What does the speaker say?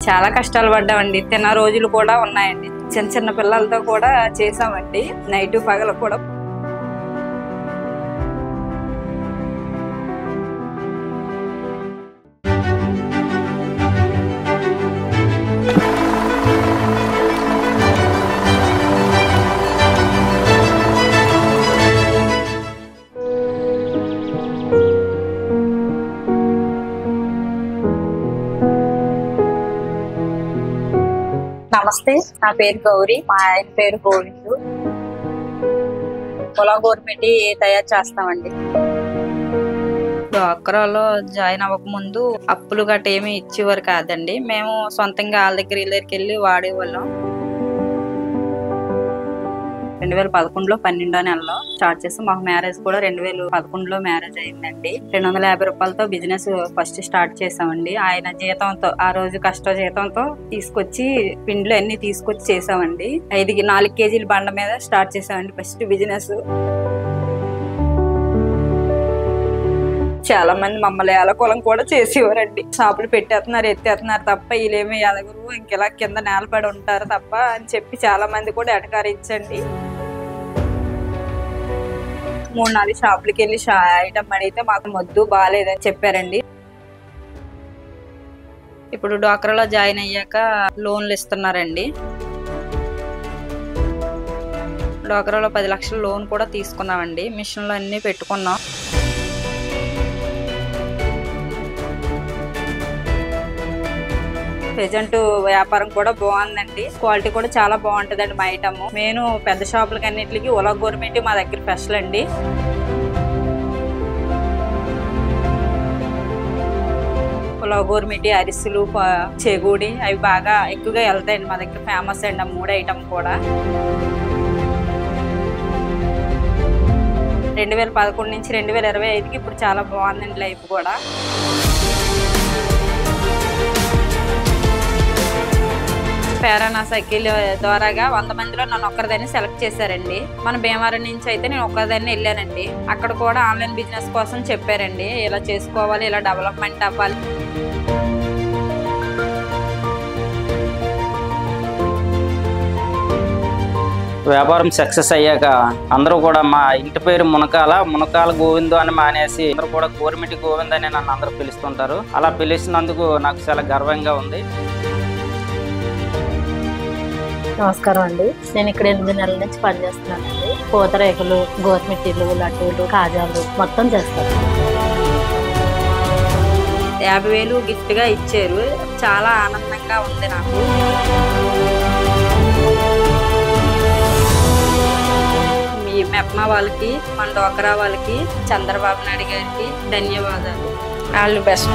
చాలా కష్టాలు పడ్డామండి. తిన్న రోజులు కూడా ఉన్నాయండి. చిన్న చిన్న పిల్లలతో కూడా చేసామండి, నైట్ పగలు కూడా. నమస్తే, నా పేరు గౌరీ, మా ఆయన పేరు గోవిందు. పొలం గవర్నమెంట్ తయారు చేస్తామండి. డ్వాక్రాలో జాయిన్ అవ్వక ముందు అప్పులు గట్ట ఏమి ఇచ్చేవారు కాదండి. మేము సొంతంగా వాళ్ళ దగ్గర వీళ్ళ దగ్గరికి వెళ్ళి వాడేవాళ్ళం. 2011లో 12వ నెలలో స్టార్ట్ చేస్తాం. మాకు మ్యారేజ్ కూడా 2011లో మ్యారేజ్ అయిందండి. 250 రూపాయలతో బిజినెస్ ఫస్ట్ స్టార్ట్ చేసామండి. ఆయన జీతంతో, ఆ రోజు కష్ట జీతంతో తీసుకొచ్చి పిండ్లు అన్ని తీసుకొచ్చి చేసామండి. 4 కేజీల బండ మీద స్టార్ట్ చేసామండి ఫస్ట్ బిజినెస్. చాలా మంది మమ్మల్ని ఏలకులం కూడా చేసేవారండి. షాపులు పెట్టేస్తున్నారు, ఎత్తేస్తున్నారు తప్ప వీళ్ళేమీ ఎదగరు, ఇంకెలా కింద నేలపడి ఉంటారు తప్ప అని చెప్పి చాలా మంది కూడా ఎటకారించండి. 3-4 షాపులకి వెళ్ళి ఐటమ్ అడిగితే మాకు మొద్దు బాగాలేదని చెప్పారండి. ఇప్పుడు డ్వాక్రాలో జాయిన్ అయ్యాక లోన్లు ఇస్తున్నారండి. డ్వాక్రాలో 10 లక్షల లోన్ కూడా తీసుకున్నామండి. మిషన్లు అన్నీ పెట్టుకున్నాం. ప్రెజెంట్ వ్యాపారం కూడా బాగుందండి. క్వాలిటీ కూడా చాలా బాగుంటుందండి మా ఐటమ్. నేను పెద్ద షాపులకి అన్నింటికి ఓలా గవర్నమెంట్ మా దగ్గర స్పెషల్ అండి. ఓలా గవర్నమెంట్, అరిసెలు, చెగుడి అవి బాగా ఎక్కువగా వెళ్తాయండి మా దగ్గర. ఫేమస్ అండి ఆ 3 ఐటమ్ కూడా. 2011 నుంచి 2025కి ఇప్పుడు చాలా బాగుందండి లైఫ్ కూడా. పేరానా సైకిల్ ద్వారాగా 100 మందిలో నన్ను ఒక్కరిదాన్ని సెలెక్ట్ చేశారండి. మన భీమవరం నుంచి అయితే నేను ఒక్కరిదాన్ని వెళ్ళానండి. అక్కడ కూడా ఆన్లైన్ బిజినెస్ కోసం చెప్పారండి, ఇలా చేసుకోవాలి, ఇలా డెవలప్మెంట్ అవ్వాలి. వ్యాపారం సక్సెస్ అయ్యాక అందరూ కూడా మా ఇంటి పేరు మునకాల గోవిందు అని మానేసి అందరూ కూడా గవర్నమెంట్ గోవింద్ అని నన్ను అందరూ పిలుస్తుంటారు. అలా పిలిచినందుకు నాకు చాలా గర్వంగా ఉంది. నమస్కారం అండి. నేను ఇక్కడ 8 నెలల నుంచి పనిచేస్తున్నానండి. పూతరేకులు, గోరుమిట్టీలు, లడ్డూలు, కాజాలు మొత్తం చేస్తాను. 50,000 గిఫ్ట్ గా ఇచ్చారు. చాలా ఆనందంగా ఉంది నాకు. మీ మెప్మా వాళ్ళకి, మన డ్వాక్రా వాళ్ళకి, చంద్రబాబు నాయుడు గారికి ధన్యవాదాలు. All the best.